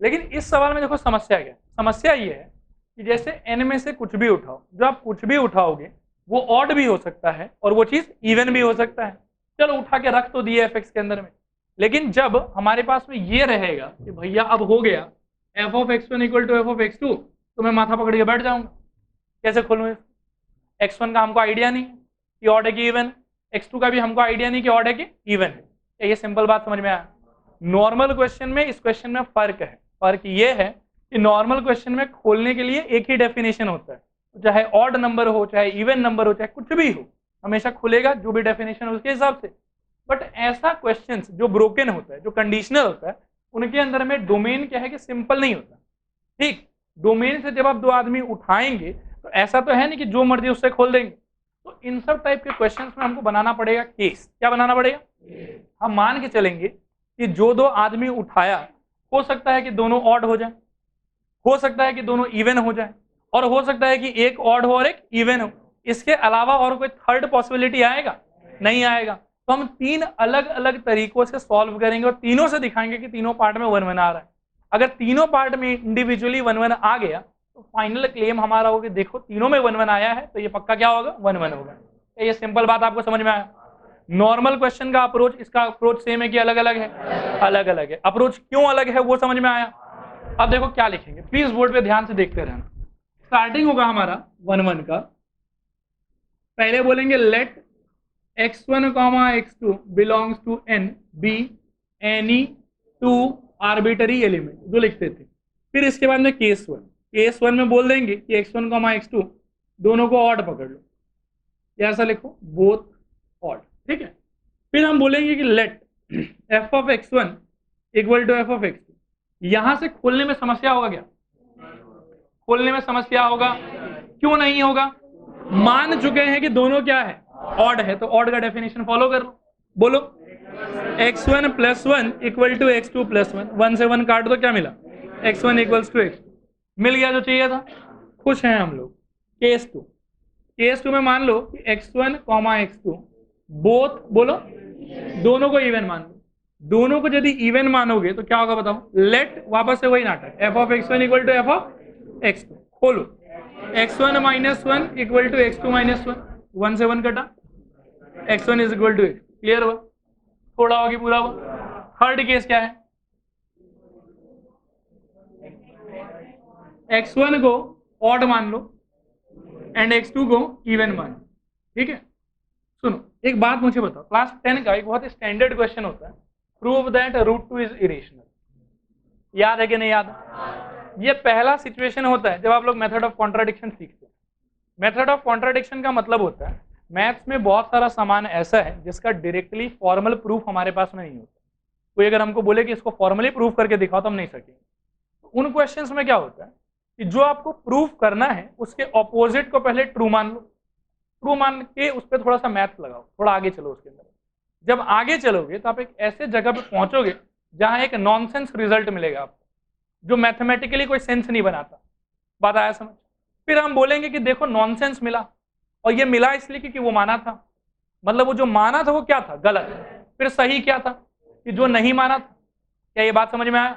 लेकिन इस सवाल में देखो समस्या क्या है? समस्या ये है कि जैसे n में से कुछ भी उठाओ, जो आप कुछ भी उठाओगे वो ऑड भी हो सकता है और वो चीज इवन भी हो सकता है। चलो उठा के रख तो दिए fx के अंदर में, लेकिन जब हमारे पास में ये रहेगा कि भैया अब हो गया f of x1 equal to f of x2, तो मैं माथा पकड़ के बैठ जाऊंगा, कैसे खोलूं इसको? x1 का हमको आइडिया नहीं कि ऑड है कि इवन, x2 का भी हमको आइडिया नहीं कि ऑड है कि इवन है। ये सिंपल बात समझ में आया? नॉर्मल क्वेश्चन में इस क्वेश्चन में फर्क है। फर्क ये है कि नॉर्मल क्वेश्चन में खोलने के लिए एक ही डेफिनेशन होता है, चाहे ऑड नंबर हो, चाहे इवन नंबर हो, चाहे कुछ भी हो, हमेशा खुलेगा जो भी डेफिनेशन हो उसके हिसाब से। बट ऐसा क्वेश्चन जो ब्रोकन होता है, जो कंडीशनल होता है, उनके अंदर में डोमेन क्या है कि सिंपल नहीं होता। ठीक, डोमेन से जब आप दो आदमी उठाएंगे तो ऐसा तो है नहीं कि जो मर्जी उससे खोल देंगे। तो इन सब टाइप के क्वेश्चंस में हमको बनाना पड़ेगा केस। क्या बनाना पड़ेगा? हम मान के चलेंगे कि जो दो आदमी उठाया, हो सकता है कि दोनों ऑड हो जाए, हो सकता है कि दोनों इवन हो जाए, और हो सकता है कि एक ऑड हो और एक इवन हो। इसके अलावा और कोई थर्ड पॉसिबिलिटी आएगा? नहीं आएगा। तो हम तीन अलग अलग तरीकों से सॉल्व करेंगे और तीनों से दिखाएंगे कि तीनों पार्ट में 1 1 आ रहा है। अगर तीनों पार्ट में इंडिविजुअली 1 1 आ गया तो फाइनल क्लेम हमारा होगा, देखो तीनों में 1 1 आया है तो ये पक्का क्या होगा? 1 1 होगा। ये सिंपल बात आपको समझ में आया? नॉर्मल क्वेश्चन का अप्रोच, इसका अप्रोच सेम है कि अलग अलग है? अलग अलग है। अप्रोच क्यों अलग है वो समझ में आया? अब देखो क्या लिखेंगे, प्लीज बोर्ड पे ध्यान से देखते रहना। स्टार्टिंग होगा हमारा 1 1 का, पहले बोलेंगे let x1, x2 belongs to n be any two arbitrary element, जो लिखते थे। फिर इसके बाद में केस 1, केस 1 में बोल देंगे कि x1, x2 दोनों को ऑड पकड़ लो, या ऐसा लिखो बोथ ऑड, ठीक है। फिर हम बोलेंगे कि let f of x1 equal to f of x2। यहां से खोलने में समस्या होगा क्या? खोलने में समस्या होगा? क्यों नहीं होगा? मान चुके हैं कि दोनों क्या है? ऑड है, तो ऑड का डेफिनेशन फॉलो कर लो। बोलो x1 plus 1 equal to x2 plus 1, 1 से 1 काट दो, क्या मिला? x1 equals to x2। मिल गया जो चाहिए था, खुश हैं हम लोग। केस 2, केस 2 में मान लो कि x1, x2 बोथ, बोलो दोनों को इवन मान लो। दोनों को यदि इवन मानोगे तो क्या होगा बताओ? लेट, वापस से वही नाटक, f of x1 equal to f of x2। खोलो x1 minus 1 equal to x2 minus 1, 1 से 1 कटा, x1 is equal to x। Clear हुआ? थोड़ा होगी पूरा हुआ। थर्ड केस क्या है? x1 को ऑड मान लो एंड x2 को इवन मान लो, ठीक है। सुनो एक बात मुझे बताओ, क्लास 10 का एक बहुत स्टैंडर्ड क्वेश्चन होता है, प्रूव दैट √2 इज इरेशनल। याद है कि नहीं याद? ये पहला सिचुएशन होता है जब आप लोग मेथड ऑफ कॉन्ट्राडिक्शन सीखते हैं। मेथड ऑफ कॉन्ट्राडिक्शन का मतलब होता है मैथ्स में बहुत सारा सामान ऐसा है जिसका डायरेक्टली फॉर्मल प्रूफ हमारे पास में नहीं होता। कोई अगर हमको बोले कि इसको फॉर्मली प्रूफ करके दिखाओ तो हम नहीं सकेंगे। तो उन क्वेश्चंस में क्या होता है कि जो आपको प्रूफ करना है उसके ऑपोजिट को पहले ट्रू मान लो, ट्रू मान के उस पर थोड़ा सा मैथ्स लगाओ, थोड़ा आगे चलो उसके अंदर। जब आगे चलोगे तो आप एक ऐसे जगह पे पहुंचोगे जहां एक नॉनसेंस रिजल्ट मिलेगा आपको, जो मैथमेटिकली कोई सेंस नहीं बनाता। बात आया समझ? फिर हम बोलेंगे कि देखो नॉनसेंस मिला, और ये मिला इसलिए क्योंकि वो माना था, मतलब वो जो माना था वो क्या था? गलत। फिर सही क्या था? कि जो नहीं माना था। क्या ये बात समझ में आया?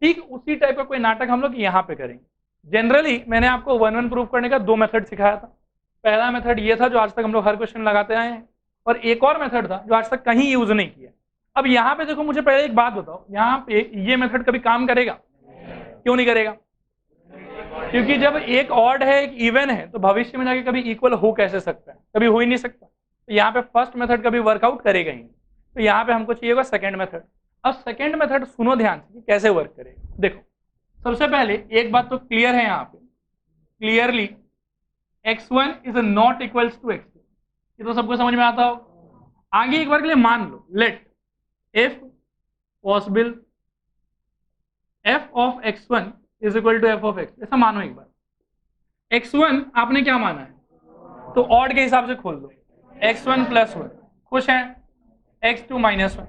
ठीक उसी टाइप का कोई नाटक हम लोग यहाँ पे करेंगे। जनरली मैंने आपको 1-1 प्रूफ करने का 2 मेथड सिखाया था। पहला मेथड ये था जो आज तक हम लोग हर क्वेश्चन लगाते आए हैं, और एक और मेथड था जो आज तक कहीं यूज नहीं किया। अब यहाँ पे देखो, मुझे पहले एक बात बताओ, यहाँ पे ये मेथड कभी काम करेगा? क्यों नहीं करेगा? क्योंकि जब एक ऑड है एक इवन है तो भविष्य में जाके कभी इक्वल हो कैसे सकता है? कभी हो ही नहीं सकता। तो यहाँ पे फर्स्ट मेथड कभी वर्कआउट करेगा ही नहीं। तो यहाँ पे हमको चाहिए सेकंड मेथड। अब सेकंड मेथड सुनो ध्यान से कि कैसे वर्क करेगा। देखो, सबसे पहले एक बात तो क्लियर है यहाँ पे, clearly x1 is not equals to x2। ये तो सबको समझ में आता हो। आगे एक बार के लिए मान लो, let if possible f of x1 is equal to f of x। ऐसा मानो एक बार। x1 आपने क्या माना है, तो ऑड के हिसाब से खोल दो, x1 + 1। खुश है? x2 - 1,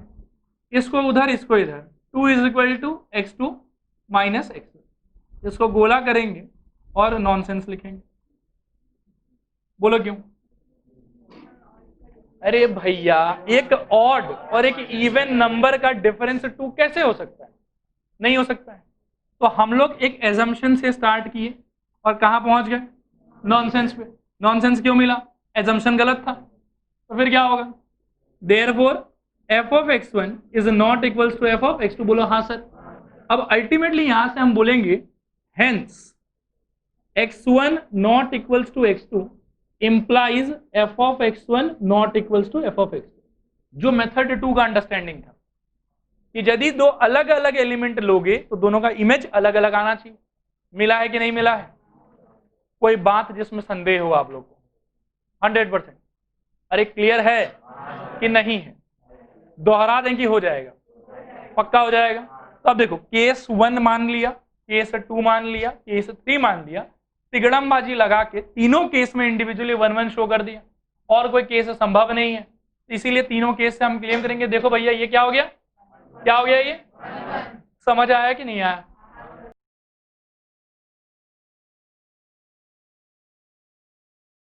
इसको उधर इसको इधर, 2 is equal to x2 - x1। इसको गोला करेंगे और नॉनसेंस लिखेंगे। बोलो क्यों? अरे भैया, एक ऑड और एक इवन नंबर का डिफरेंस 2 कैसे हो सकता है? नहीं हो सकता है। तो हम लोग एक एजम्पशन से स्टार्ट किए और कहां पहुंच गए? नॉनसेंस पे। नॉनसेंस क्यों मिला? एजम्पशन गलत था। तो फिर क्या होगा? Therefore f of x1 is not equals to f of x2। बोलो हाँ सर। अब अल्टीमेटली यहां से हम बोलेंगे hence x1 not equals to x2 implies f of x1 not equals to f of x2। जो मेथड 2 का अंडरस्टैंडिंग था कि यदि दो अलग अलग एलिमेंट लोगे तो दोनों का इमेज अलग अलग आना चाहिए। मिला है कि नहीं मिला है? कोई बात जिसमें संदेह हो आप लोग को? 100%। अरे क्लियर है कि नहीं है? दोहरा दें कि हो जाएगा? पक्का हो जाएगा। तो अब देखो, केस 1 मान लिया, केस 2 मान लिया, केस 3 मान लिया, तिगड़मबाजी लगा के तीनों केस में इंडिविजुअली 1-1 शो कर दिया, और कोई केस संभव नहीं है। इसीलिए तीनों केस से हम क्लेम करेंगे, देखो भैया ये क्या हो गया? क्या हो गया? ये समझ आया कि नहीं आया?